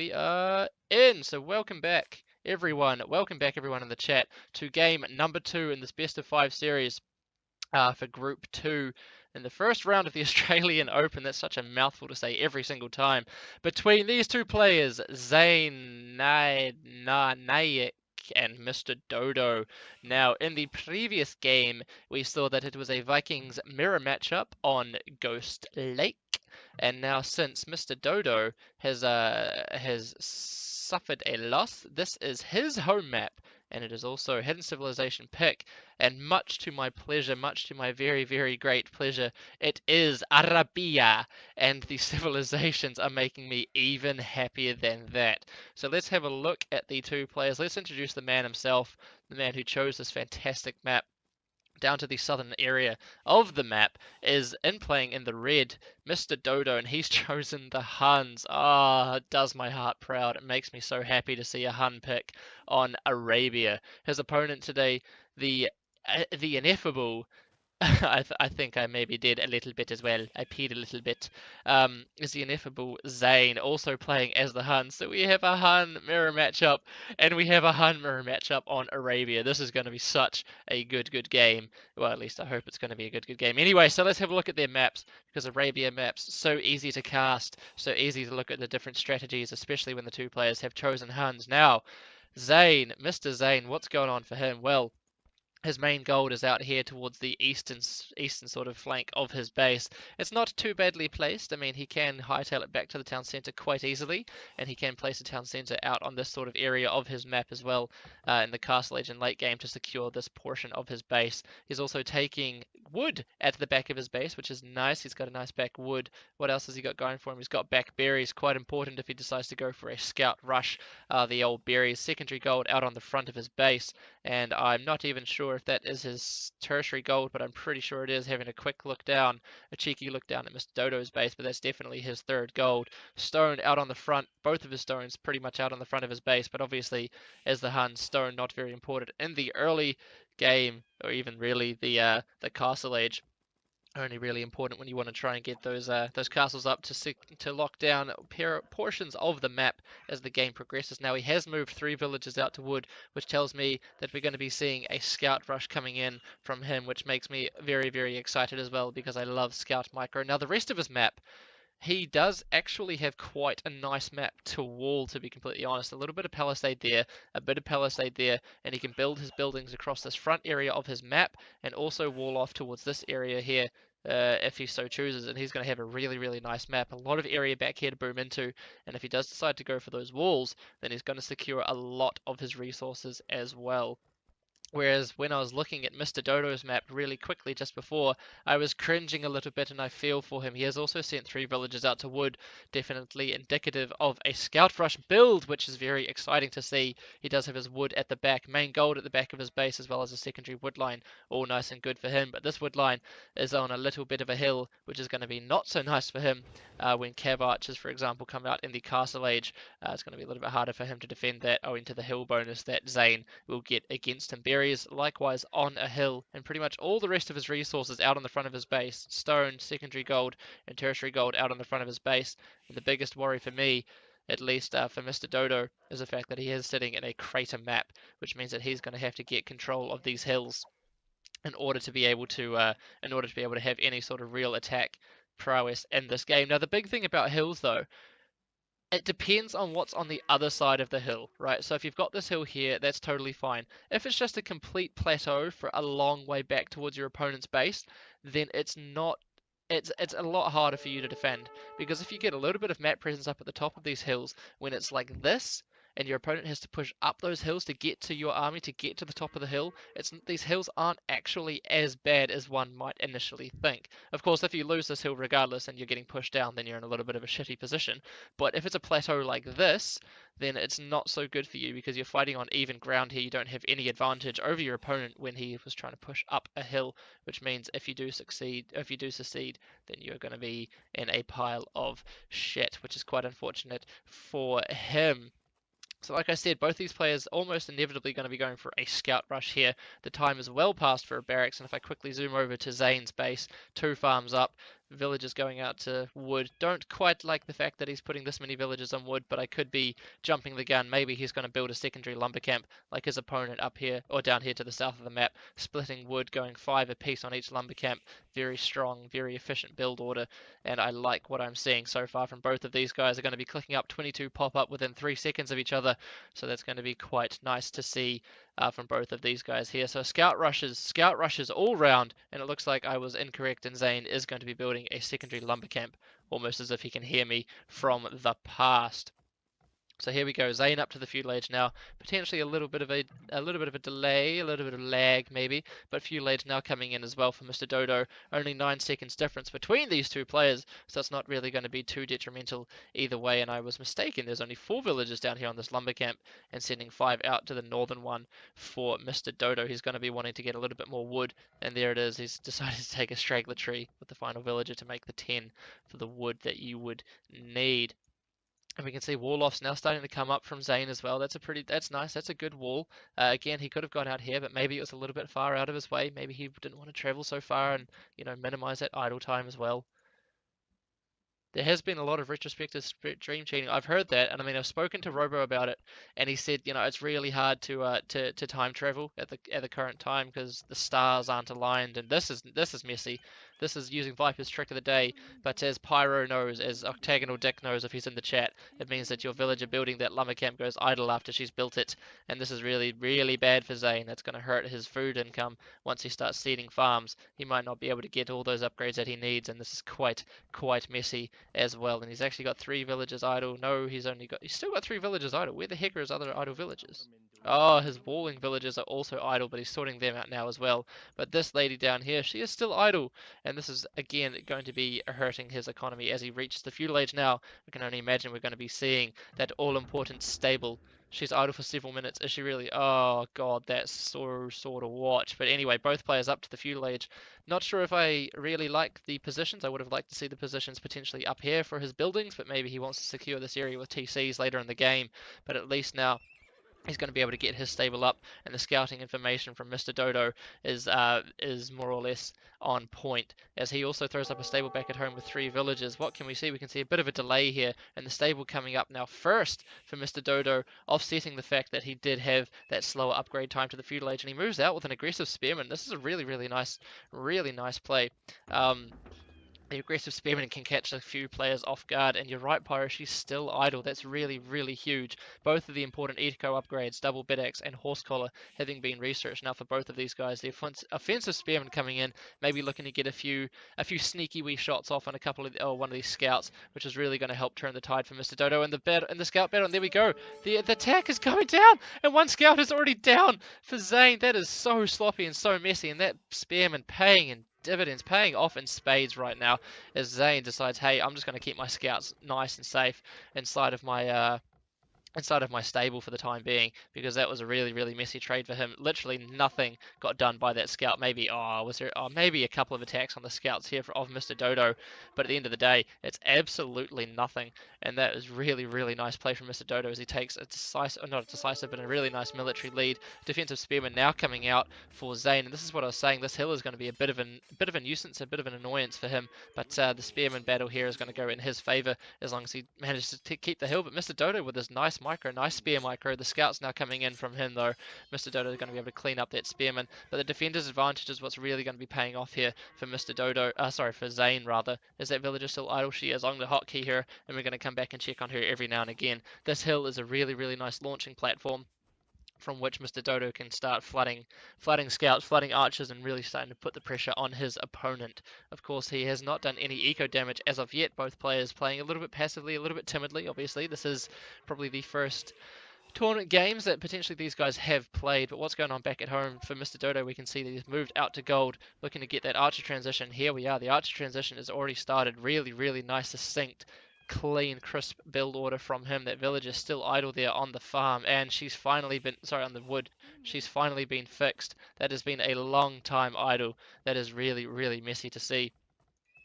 we are in. So welcome back, everyone. Welcome back, everyone in the chat, to game number 2 in this best of 5 series for Group 2 in the first round of the Australian Open. That's such a mouthful to say every single time. Between these two players, Zayn Naik and Mr. Dodo. Now, in the previous game, we saw that it was a Vikings mirror matchup on Ghost Lake. And now, since Mr. Dodo has suffered a loss, this is his home map, and it is also Hidden Civilization pick. And much to my pleasure, much to my very, very great pleasure, it is Arabia, and the civilizations are making me even happier than that. So let's have a look at the two players. Let's introduce the man himself, the man who chose this fantastic map. Down to the southern area of the map is playing in the red, Mr. Dodo, and he's chosen the Huns. Ah, it does my heart proud. It makes me so happy to see a Hun pick on Arabia. His opponent today, the ineffable I think I maybe did a little bit as well. I peed a little bit. Is the ineffable Zayn also playing as the Hun? So we have a Hun mirror matchup, and we have a Hun mirror matchup on Arabia. This is going to be such a good game. Well, at least I hope it's going to be a good game. Anyway, so let's have a look at their maps, because Arabia maps so easy to cast, so easy to look at the different strategies, especially when the two players have chosen Huns. Now, Zayn, Mr. Zayn, what's going on for him? Well, his main gold is out here towards the eastern sort of flank of his base. It's not too badly placed. I mean, he can hightail it back to the town centre quite easily, and he can place a town centre out on this sort of area of his map as well in the Castle Age and late game to secure this portion of his base. He's also taking wood at the back of his base, which is nice. He's got a nice back wood. What else has he got going for him? He's got back berries, quite important if he decides to go for a scout rush. The old berries, secondary gold out on the front of his base, and I'm not even sure if that is his tertiary gold, but I'm pretty sure it is, having a quick look down, a cheeky look down at Mr. Dodo's base, but that's definitely his third gold. Stone out on the front, both of his stones pretty much out on the front of his base, but obviously as the Hun, stone not very important in the early game, or even really the Castle Age. Only really important when you want to try and get those castles up to lock down portions of the map as the game progresses. Now he has moved 3 villages out to wood, which tells me that we're going to be seeing a scout rush coming in from him, which makes me very, very excited as well, because I love scout micro. Now the rest of his map, he does actually have quite a nice map to wall, to be completely honest. A little bit of palisade there, a bit of palisade there, and he can build his buildings across this front area of his map and also wall off towards this area here if he so chooses, and he's going to have a really, really nice map. A lot of area back here to boom into, and if he does decide to go for those walls, then he's going to secure a lot of his resources as well. Whereas when I was looking at Mr. Dodo's map really quickly just before, I was cringing a little bit, and I feel for him. He has also sent 3 villagers out to wood, definitely indicative of a scout rush build, which is very exciting to see. He does have his wood at the back, main gold at the back of his base, as well as a secondary wood line, all nice and good for him. But this wood line is on a little bit of a hill, which is going to be not so nice for him when cav archers, for example, come out in the Castle Age. It's going to be a little bit harder for him to defend that, owing to the hill bonus that Zayn will get against him. Berries likewise on a hill, and pretty much all the rest of his resources out on the front of his base. Stone, secondary gold, and tertiary gold out on the front of his base. And the biggest worry for me, at least for Mr. Dodo, is the fact that he is sitting in a crater map, which means that he's going to have to get control of these hills in order to be able to have any sort of real attack prowess in this game. Now the big thing about hills though, it depends on what's on the other side of the hill, right? So if you've got this hill here, that's totally fine. If it's just a complete plateau for a long way back towards your opponent's base, then it's a lot harder for you to defend, because if you get a little bit of map presence up at the top of these hills when it's like this, and your opponent has to push up those hills to get to your army, to get to the top of the hill, these hills aren't actually as bad as one might initially think. Of course, if you lose this hill regardless and you're getting pushed down, then you're in a little bit of a shitty position. But if it's a plateau like this, then it's not so good for you, because you're fighting on even ground here. You don't have any advantage over your opponent when he was trying to push up a hill, which means if you do secede, then you're going to be in a pile of shit, which is quite unfortunate for him. So like I said, both these players almost inevitably going to be going for a scout rush here. The time is well past for a barracks, and if I quickly zoom over to Zayn's base, 2 farms up, villagers going out to wood. Don't quite like the fact that he's putting this many villagers on wood, but I could be jumping the gun. Maybe he's going to build a secondary lumber camp like his opponent up here or down here to the south of the map, splitting wood, going 5 apiece on each lumber camp. Very strong, very efficient build order, and I like what I'm seeing so far from both of these guys. Are going to be clicking up 22 pop up within 3 seconds of each other, so that's going to be quite nice to see from both of these guys here. So scout rushes all round, and it looks like I was incorrect, and Zane is going to be building a secondary lumber camp, almost as if he can hear me from the past. So here we go, Zane up to the feudal age now. Potentially a little bit of a delay, a little bit of lag maybe, but feudal age now coming in as well for Mr. Dodo. Only 9 seconds difference between these two players, so it's not really going to be too detrimental either way. And I was mistaken. There's only 4 villages down here on this lumber camp, and sending 5 out to the northern one for Mr. Dodo. He's going to be wanting to get a little bit more wood, and there it is. He's decided to take a straggler tree with the final villager to make the 10 for the wood that you would need. And we can see wall-offs now starting to come up from Zane as well. That's nice. That's a good wall. Again, he could have gone out here, but maybe it was a little bit far out of his way. Maybe he didn't want to travel so far and, minimize that idle time as well. There has been a lot of retrospective dream cheating. I've heard that, and I mean, I've spoken to Robo about it, and he said, it's really hard to time travel at the current time because the stars aren't aligned, and this is messy. This is using Viper's trick of the day, but as Pyro knows, as Octagonal Dick knows if he's in the chat, it means that your villager building that lumber camp goes idle after she's built it, and this is really, really bad for Zane. That's going to hurt his food income once he starts seeding farms. He might not be able to get all those upgrades that he needs, and this is quite messy as well. And he's actually got 3 villages idle. No, he's still got 3 villages idle. Where the heck are his other idle villages? Oh, his walling villages are also idle, but he's sorting them out now as well. But this lady down here, she is still idle, and this is again going to be hurting his economy as he reaches the feudal age now. I can only imagine we're going to be seeing that all-important stable. She's idle for several minutes. Is she really? Oh god, that's so sort of watch. But anyway, both players up to the feudal age. Not sure if I really like the positions. I would have liked to see the positions potentially up here for his buildings, but maybe he wants to secure this area with TCs later in the game. But at least now he's going to be able to get his stable up, and the scouting information from Mr. Dodo is more or less on point, as he also throws up a stable back at home with 3 villages. What can we see? We can see a bit of a delay here, and the stable coming up now first for Mr. Dodo, offsetting the fact that he did have that slower upgrade time to the feudal age, and he moves out with an aggressive spearman. This is a really nice play. The aggressive spearman can catch a few players off guard, and you're right, Pyro, she's still idle. That's really huge. Both of the important eco upgrades, double bid axe and horse collar, having been researched now for both of these guys. The offensive spearman coming in, maybe looking to get a few sneaky wee shots off on a couple of one of these scouts, which is really going to help turn the tide for Mr. Dodo and the scout battle. And there we go. The attack is going down, and one scout is already down for Zane. That is so sloppy and so messy, and that spearman paying dividends, paying off in spades right now, as Zane decides, hey, I'm just going to keep my scouts nice and safe inside of my stable for the time being, because that was a really messy trade for him. Literally nothing got done by that scout. Maybe maybe a couple of attacks on the scouts here of Mr. Dodo, but at the end of the day, it's absolutely nothing. And that is really nice play from Mr. Dodo as he takes a decisive, not a decisive, but a really nice military lead. Defensive spearman now coming out for Zane, and this is what I was saying. This hill is going to be a bit of a nuisance, a bit of an annoyance for him. But the spearman battle here is going to go in his favor as long as he manages to keep the hill. But Mr. Dodo with his nice spear micro. The scouts now coming in from him though. Mr. Dodo is going to be able to clean up that spearman, but the defender's advantage is what's really going to be paying off here for Mr. Dodo. For Zane rather. Is that villager still idle? She is on the hotkey here, and we're going to come back and check on her every now and again. This hill is a really nice launching platform from which Mr. Dodo can start flooding scouts, flooding archers, and really starting to put the pressure on his opponent. Of course, he has not done any eco damage as of yet. Both players playing a little bit passively, a little bit timidly, obviously. This is probably the first tournament games that potentially these guys have played, but what's going on back at home for Mr. Dodo? We can see that he's moved out to gold, looking to get that archer transition. Here we are. The archer transition has already started. Really nice, succinct, clean, crisp build order from him. That village is still idle there on the farm, and she's finally been, on the wood. She's finally been fixed. That has been a long time idle. That is really messy to see.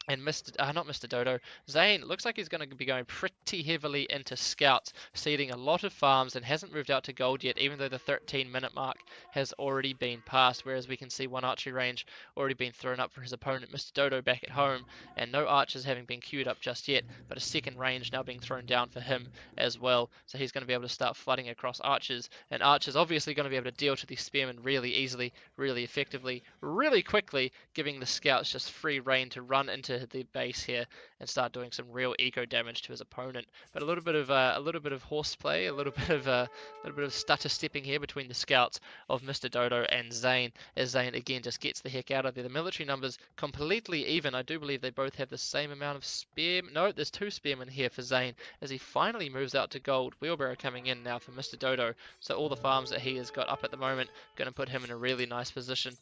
And not Mr. Dodo, Zane looks like he's going to be going pretty heavily into scouts, seeding a lot of farms and hasn't moved out to gold yet, even though the 13-minute mark has already been passed, whereas we can see one archery range already been thrown up for his opponent, Mr. Dodo, back at home, and no archers having been queued up just yet, but a second range now being thrown down for him as well, so he's going to be able to start flooding across archers, and archers obviously going to be able to deal to these spearmen really easily, really effectively, really quickly, giving the scouts just free reign to run into the base here and start doing some real eco damage to his opponent. But a little bit of horseplay, a little bit of stutter stepping here between the scouts of Mr. Dodo and Zane, as Zane again just gets the heck out of there. The military numbers completely even. I do believe they both have the same amount of spearmen. No, there's 2 spearmen here for Zane as he finally moves out to gold. Wheelbarrow coming in now for Mr. Dodo. So all the farms that he has got up at the moment going to put him in a really nice position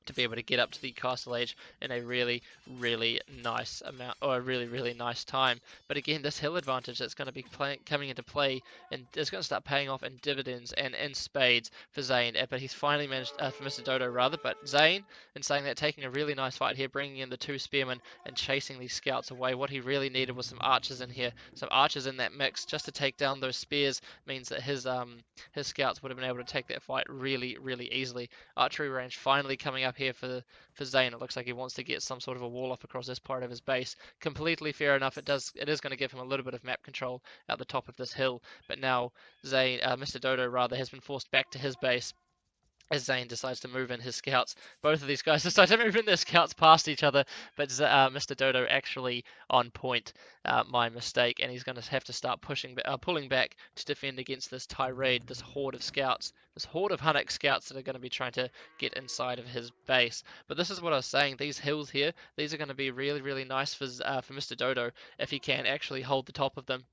to be able to get up to the castle age in a really, really nice amount, or a really, really nice time. But again, this hill advantage that's going to be coming into play, and is going to start paying off in dividends and in spades for Zane. But he's finally managed, for Mr. Dodo rather, but Zane, in saying that, taking a really nice fight here, bringing in the 2 spearmen and chasing these scouts away. What he really needed was some archers in here, some archers in that mix, just to take down those spears, means that his scouts would have been able to take that fight really, really easily. Archery range finally coming up here for Zane. It looks like he wants to get some sort of a wall up across this part of his base. Completely fair enough. It is going to give him a little bit of map control at the top of this hill. But now Zane, Mr. Dodo rather, has been forced back to his base as Zane decides to move in his scouts. Both of these guys decide to move in their scouts past each other, but Mr. Dodo actually on point. My mistake, and he's going to have to start pulling back to defend against this tirade, this horde of scouts, this horde of Hunnic scouts that are going to be trying to get inside of his base. But this is what I was saying, these hills here, these are going to be really, really nice for Mr. Dodo if he can actually hold the top of them,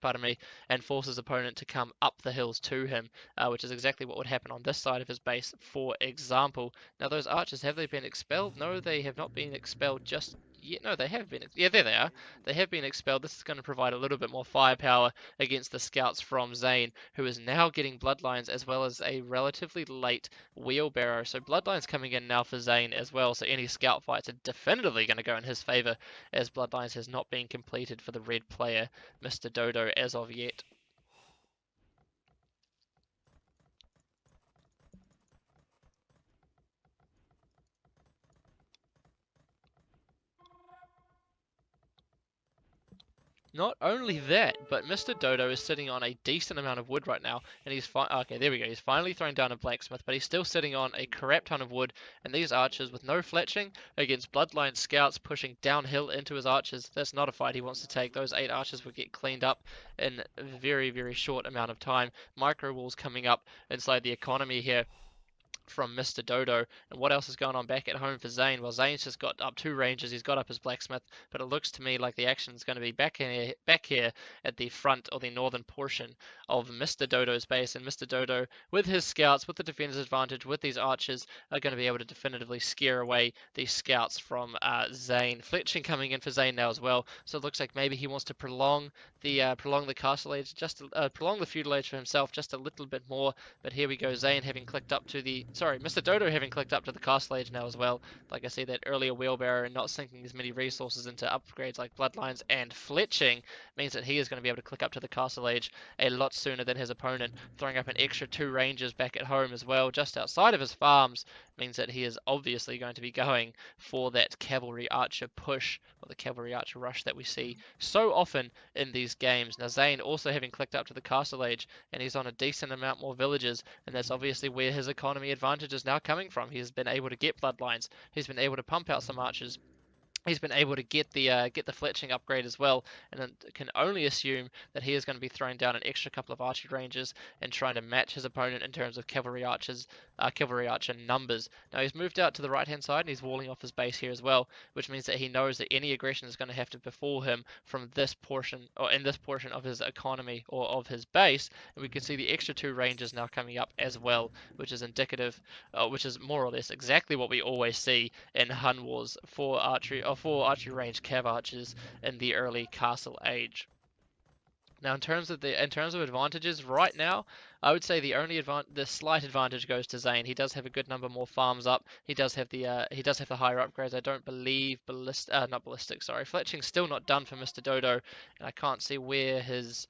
pardon me, and force his opponent to come up the hills to him, which is exactly what would happen on this side of his base, for example. Now, those archers, have they been expelled? No, they have not been expelled just yet. No, they have been. Yeah, there they are. They have been expelled. This is going to provide a little bit more firepower against the scouts from Zane, who is now getting bloodlines as well as a relatively late wheelbarrow. So bloodlines coming in now for Zane as well. So any scout fights are definitively going to go in his favor, as bloodlines has not been completed for the red player, Mr. Dodo, as of yet. Not only that, but Mr. Dodo is sitting on a decent amount of wood right now, and okay, there we go. He's finally thrown down a blacksmith, but he's still sitting on a crap ton of wood, and these archers with no fletching against bloodline scouts pushing downhill into his archers. That's not a fight he wants to take. Those 8 archers will get cleaned up in a very, very short amount of time. Micro walls coming up inside the economy here from Mr. Dodo. And what else is going on back at home for Zane? Well, Zane's just got up 2 ranges. He's got up his blacksmith, but it looks to me like the action is going to be back here at the front or the northern portion of Mr. Dodo's base. And Mr. Dodo, with his scouts, with the defender's advantage, with these archers, are going to be able to definitively scare away these scouts from Zane. Fletching coming in for Zane now as well. So it looks like maybe he wants to prolong the castle age, prolong the feudal age for himself just a little bit more. But here we go, Zane having clicked up to the Mr. Dodo having clicked up to the castle age now as well. Like I said, that earlier wheelbarrow and not sinking as many resources into upgrades like bloodlines and fletching means that he is going to be able to click up to the castle age a lot sooner than his opponent. Throwing up an extra 2 rangers back at home as well, just outside of his farms, means that he is obviously going to be going for that cavalry archer push, or the cavalry archer rush that we see so often in these games. Now, Zane also having clicked up to the castle age, and he's on a decent amount more villages, and that's obviously where his economy advantage is now coming from. He's been able to get bloodlines. He's been able to pump out some archers. He's been able to get the fletching upgrade as well, and can only assume that he is going to be throwing down an extra couple of archery ranges and trying to match his opponent in terms of cavalry archer numbers. Now he's moved out to the right hand side and he's walling off his base here as well, which means that he knows that any aggression is going to have to befall him from this portion, or in this portion of his economy or of his base. And we can see the extra 2 ranges now coming up as well, which is indicative, which is more or less exactly what we always see in Hun Wars for archery range cav archers in the early castle age. Now, in terms of advantages, right now, I would say the slight advantage goes to Zane. He does have a good number more farms up. He does have the higher upgrades. I don't believe not ballistic. Sorry, fletching's still not done for Mr. Dodo, and I can't see where his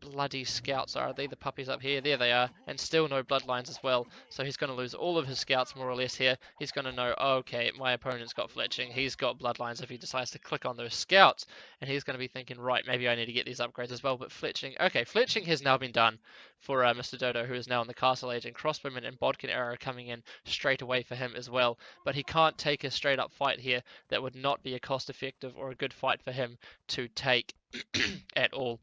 bloody scouts are they the puppies up here? There they are, and still no bloodlines as well. So he's going to lose all of his scouts more or less here. He's going to know, oh, okay, my opponent's got fletching, he's got bloodlines if he decides to click on those scouts, and he's going to be thinking, right, maybe I need to get these upgrades as well. But fletching, okay, fletching has now been done for Mr. Dodo, who is now in the castle age, and crossbowmen and bodkin arrow are coming in straight away for him as well. But he can't take a straight up fight here. That would not be a cost effective or a good fight for him to take at all,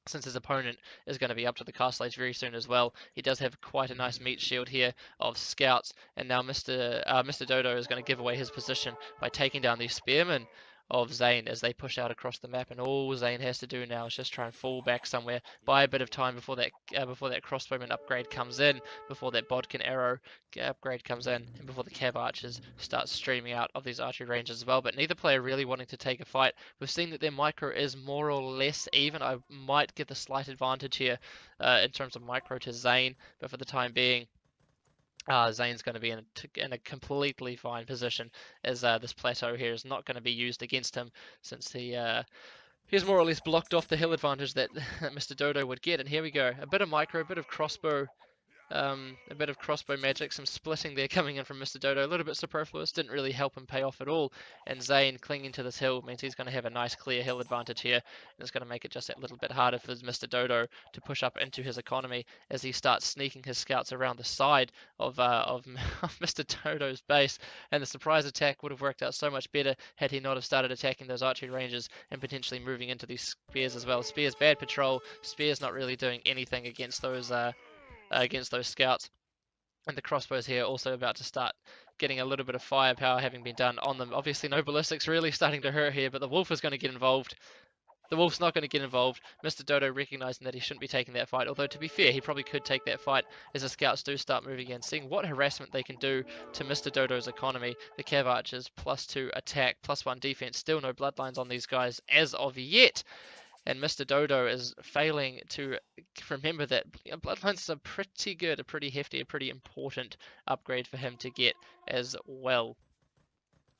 since his opponent is going to be up to the castle age very soon as well. He does have quite a nice meat shield here of scouts, and now Mr. Dodo is going to give away his position by taking down these spearmen of Zane as they push out across the map, and all Zane has to do now is just try and fall back somewhere, buy a bit of time before that crossbowman upgrade comes in, before that bodkin arrow upgrade comes in, and before the cav archers start streaming out of these archery ranges as well. But neither player really wanting to take a fight. We've seen that their micro is more or less even. I might give the slight advantage here in terms of micro to Zane, but for the time being, Zane's going to be in a completely fine position, as this plateau here is not going to be used against him, since he's more or less blocked off the hill advantage that Mr. Dodo would get. And here we go, a bit of micro, a bit of crossbow. A bit of crossbow magic, some splitting there coming in from Mr. Dodo, a little bit superfluous, didn't really help him pay off at all, and Zane clinging to this hill means he's going to have a nice clear hill advantage here, and it's going to make it just that little bit harder for Mr. Dodo to push up into his economy as he starts sneaking his scouts around the side of Mr. Dodo's base, and the surprise attack would have worked out so much better had he not have started attacking those archery ranges and potentially moving into these spears as well. Spears bad patrol, spears not really doing anything against those scouts, and the crossbows here also about to start getting a little bit of firepower having been done on them. Obviously no ballistics really starting to hurt here, but the wolf is going to get involved. The wolf's not going to get involved. Mr. Dodo recognizing that he shouldn't be taking that fight, although to be fair, he probably could take that fight as the scouts do start moving in, seeing what harassment they can do to Mr. Dodo's economy. The cav archers +2 attack, +1 defense, still no bloodlines on these guys as of yet. And Mr. Dodo is failing to remember that bloodlines are pretty good, a pretty hefty, a pretty important upgrade for him to get as well.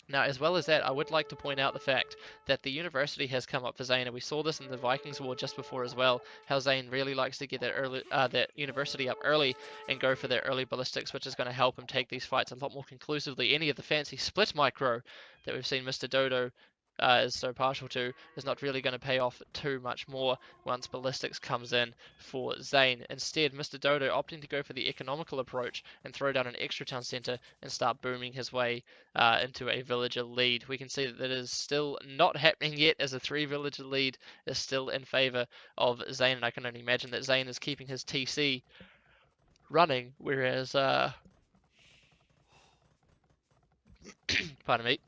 Now, as well as that, I would like to point out the fact that the university has come up for Zane, and we saw this in the Vikings War just before as well, how Zane really likes to get that university up early and go for their early ballistics, which is going to help him take these fights a lot more conclusively. Any of the fancy split micro that we've seen Mr. Dodo is so partial to is not really going to pay off too much more once ballistics comes in for Zane. Instead, Mr. Dodo opting to go for the economical approach and throw down an extra town centre and start booming his way into a villager lead. We can see that is still not happening yet, as a 3 villager lead is still in favour of Zane, and I can only imagine that Zane is keeping his TC running, whereas pardon me,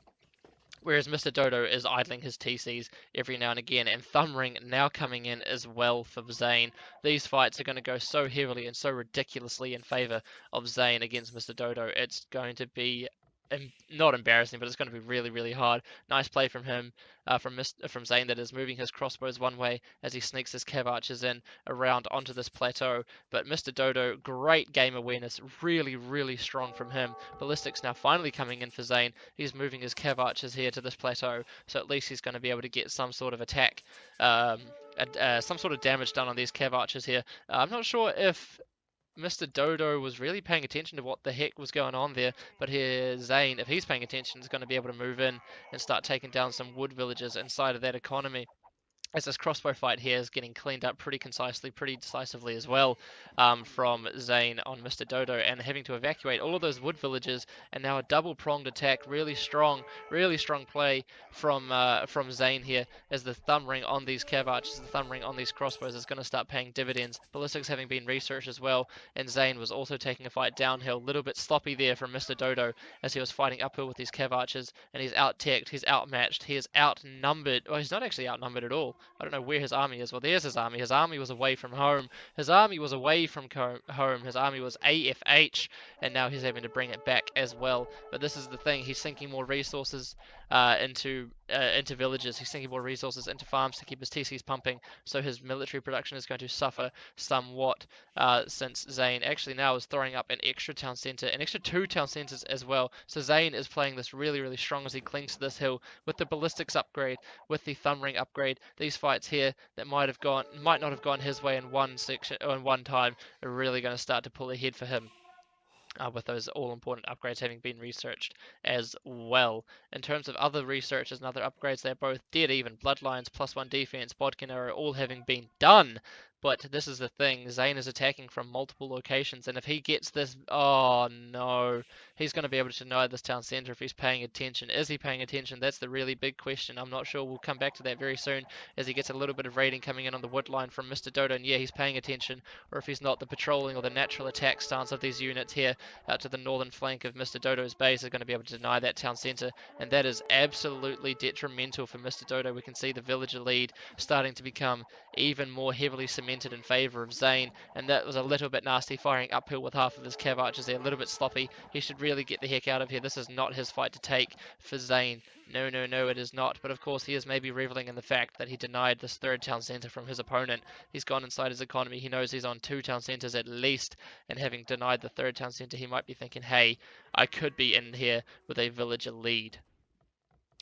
whereas Mr. Dodo is idling his TCs every now and again, and Thumbring now coming in as well for Zane. These fights are going to go so heavily and so ridiculously in favour of Zane against Mr. Dodo. It's going to be not embarrassing, but it's going to be really, really hard. Nice play from him, from Zane, that is moving his crossbows one way as he sneaks his cav archers in around onto this plateau. But Mr. Dodo, great game awareness, really, really strong from him. Ballistics now finally coming in for Zane. He's moving his cav archers here to this plateau, so at least he's going to be able to get some sort of attack, some sort of damage done on these cav archers here. I'm not sure if Mr. Dodo was really paying attention to what the heck was going on there, but here Zane, if he's paying attention, is going to be able to move in and start taking down some wood villagers inside of that economy, as this crossbow fight here is getting cleaned up pretty concisely, pretty decisively as well, from Zane on Mr. Dodo, and having to evacuate all of those wood villages, and now a double-pronged attack, really strong play from Zane here, as the thumb ring on these cav archers, the thumb ring on these crossbows is going to start paying dividends. Ballistics having been researched as well, and Zane was also taking a fight downhill, a little bit sloppy there from Mr. Dodo, as he was fighting uphill with these cav archers, and he's out-teched, he's outmatched, he is outnumbered. Well, he's not actually outnumbered at all. well. I don't know where his army is. Well, there's his army. His army was away from home. His army was away from home. His army was AFH, and now he's having to bring it back as well. But this is the thing. He's sinking more resources into villages. He's sinking more resources into farms to keep his TCs pumping. So his military production is going to suffer somewhat since Zayn actually now is throwing up an extra town centre, an extra 2 town centres as well. So Zayn is playing this really, really strong as he clings to this hill with the ballistics upgrade, with the thumb ring upgrade. These fights here that might not have gone his way in one section or in one time are really going to start to pull ahead for him. With those all-important upgrades having been researched as well. In terms of other researches and other upgrades, they're both dead even. Bloodlines, +1 defense, bodkin arrow, all having been done. But this is the thing, Zayn is attacking from multiple locations, and if he gets this, oh no, he's going to be able to deny this town centre if he's paying attention. Is he paying attention? That's the really big question. I'm not sure. We'll come back to that very soon as he gets a little bit of raiding coming in on the wood line from Mr. Dodo, and yeah, he's paying attention, or if he's not, the patrolling or the natural attack stance of these units here out to the northern flank of Mr. Dodo's base is going to be able to deny that town centre, and that is absolutely detrimental for Mr. Dodo. We can see the villager lead starting to become even more heavily cemented in favour of Zayn, and that was a little bit nasty, firing uphill with half of his cav archers there, a little bit sloppy. He should really get the heck out of here. This is not his fight to take for Zayn. No, no, no, it is not. But of course, he is maybe reveling in the fact that he denied this 3rd town centre from his opponent. He's gone inside his economy. He knows he's on 2 town centres at least, and having denied the 3rd town centre, he might be thinking, hey, I could be in here with a villager lead.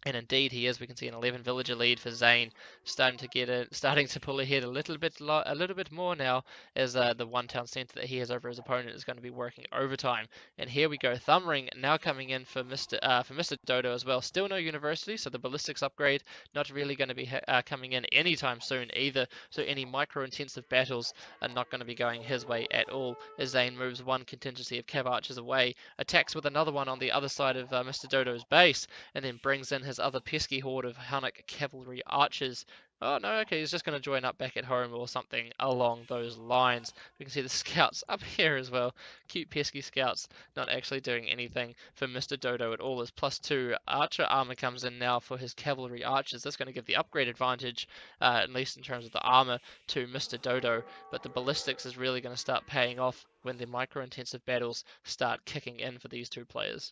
And indeed he is. We can see an 11 villager lead for Zayn, starting to pull ahead a little bit more now, as the 1 town centre that he has over his opponent is going to be working overtime. And here we go, thumb ring now coming in for Mr. Dodo as well. Still no university, so the ballistics upgrade not really going to be coming in anytime soon either. So any micro intensive battles are not going to be going his way at all, as Zayn moves 1 contingency of cav archers away, attacks with another one on the other side of Mr. Dodo's base, and then brings in his other pesky horde of Hunnic cavalry archers. Oh no, okay, he's just going to join up back at home or something along those lines. We can see the scouts up here as well. Cute pesky scouts, not actually doing anything for Mr. Dodo at all. As +2 archer armor comes in now for his cavalry archers. That's going to give the upgrade advantage, at least in terms of the armor, to Mr. Dodo. But the ballistics is really going to start paying off when the micro-intensive battles start kicking in for these 2 players.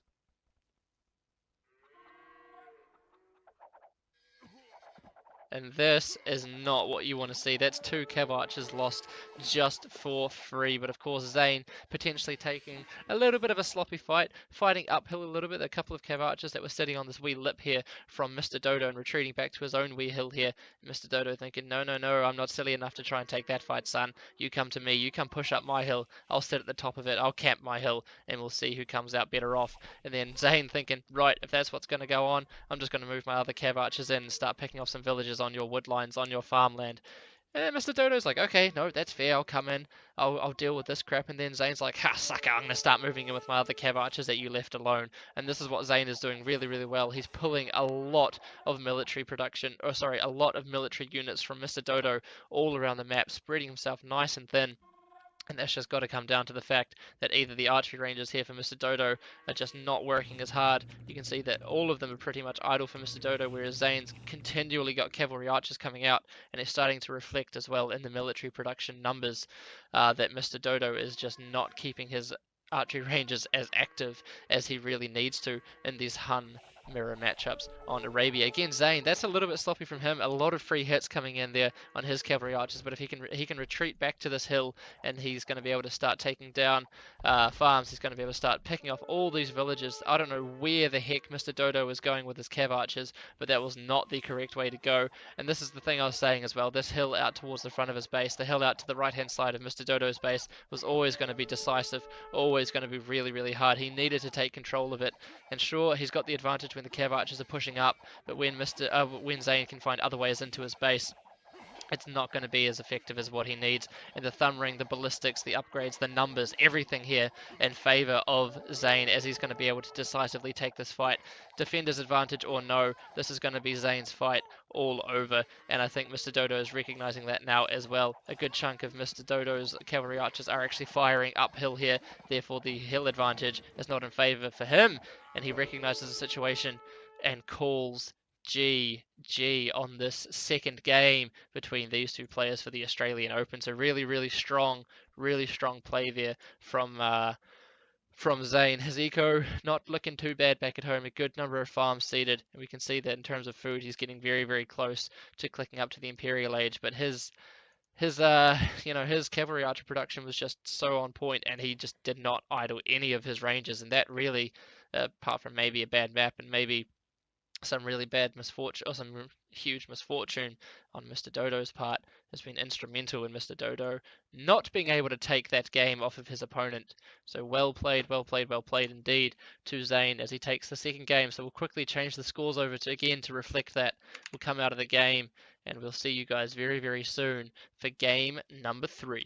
And this is not what you want to see. That's 2 cav archers lost just for free. But of course, Zayn potentially taking a little bit of a sloppy fight, fighting uphill a little bit. A couple of cav archers that were sitting on this wee lip here from Mr. Dodo and retreating back to his own wee hill here. Mr. Dodo thinking, no, no, no, I'm not silly enough to try and take that fight, son. You come to me. You come push up my hill. I'll sit at the top of it. I'll camp my hill, and we'll see who comes out better off. And then Zayn thinking, right, if that's what's going to go on, I'm just going to move my other cav archers in and start picking off some villages on your woodlines, on your farmland. And Mr. Dodo's like, okay, no, that's fair, I'll come in, I'll deal with this crap. And then Zayn's like, ha, sucker, I'm going to start moving in with my other cav archers that you left alone. And this is what Zayn is doing really, really well. He's pulling a lot of military production, or sorry, a lot of military units from Mr. Dodo all around the map, spreading himself nice and thin. And that's just got to come down to the fact that either the archery rangers here for Mr. Dodo are just not working as hard. You can see that all of them are pretty much idle for Mr. Dodo, whereas Zayn's continually got cavalry archers coming out, and it's starting to reflect as well in the military production numbers that Mr. Dodo is just not keeping his archery rangers as active as he really needs to in these Hun mirror matchups on Arabia. Again, Zayn, that's a little bit sloppy from him. A lot of free hits coming in there on his cavalry archers, but if he can retreat back to this hill, and he's going to be able to start taking down farms. He's going to be able to start picking off all these villages. I don't know where the heck Mr. Dodo was going with his cav archers, but that was not the correct way to go. And this is the thing I was saying as well. This hill out towards the front of his base, the hill out to the right hand side of Mr. Dodo's base, was always going to be decisive, always going to be really, really hard. He needed to take control of it. And sure, he's got the advantage when the cav archers are pushing up, but when when Zayn can find other ways into his base, it's not going to be as effective as what he needs. And the thumb ring, the ballistics, the upgrades, the numbers, everything here in favour of Zayn, as he's going to be able to decisively take this fight. Defender's advantage or no, this is going to be Zayn's fight all over. And I think Mr. Dodo is recognising that now as well. A good chunk of Mr. Dodo's cavalry archers are actually firing uphill here. Therefore, the hill advantage is not in favour for him. And he recognises the situation and calls GG on this second game between these two players for the Australian Open. So really strong play there from Zane. His eco not looking too bad back at home. A good number of farms seeded, and we can see that in terms of food, he's getting very close to clicking up to the Imperial Age. But his his cavalry archer production was just so on point, and he just did not idle any of his ranges, and that really, apart from maybe a bad map and maybe some really bad misfortune or some huge misfortune on Mr. Dodo's part, has been instrumental in Mr. Dodo not being able to take that game off of his opponent. So well played indeed to Zane as he takes the second game. So we'll quickly change the scores over to again to reflect that. We'll come out of the game and we'll see you guys very soon for game number 3.